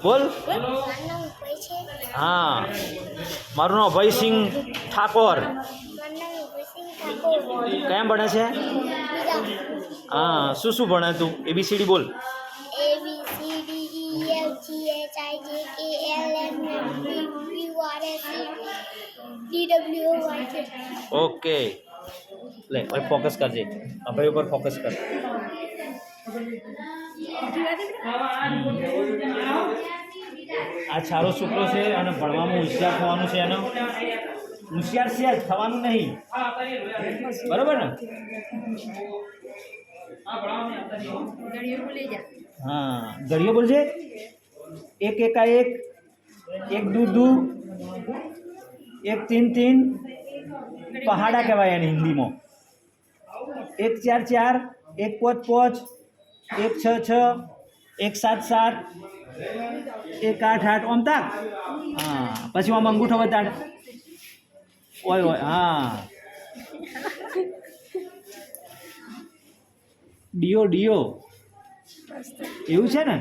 બોલ. હા, મારું નામ અભયસિંહ ઠાકોર. કેમ ભણે છે? હા, શું શું ભણે તું? ABCD બોલ. ઓકે, લે હવે ફોકસ કરજે, અભય ઉપર ફોકસ કર. આ સારો છોકરો છે અને ભણવામાં હોશિયાર થવાનું છે. એનો હોશિયાર છે જ, થવાનું નહીં. બરોબર ને? हाँ, गड़ियो बोल जे। एक एका एक दू दू, एक तीन तीन, पहाड़ा कहवाय यानी हिंदी में। एक चार चार, एक पाँच पाँच, एक छ छ, एक सात सात, एक आठ आठ, ओम तक। हाँ, पछी आम अंगूठो बताड़। ओय ओय, हाँ, डियो डियो એવું છે ને?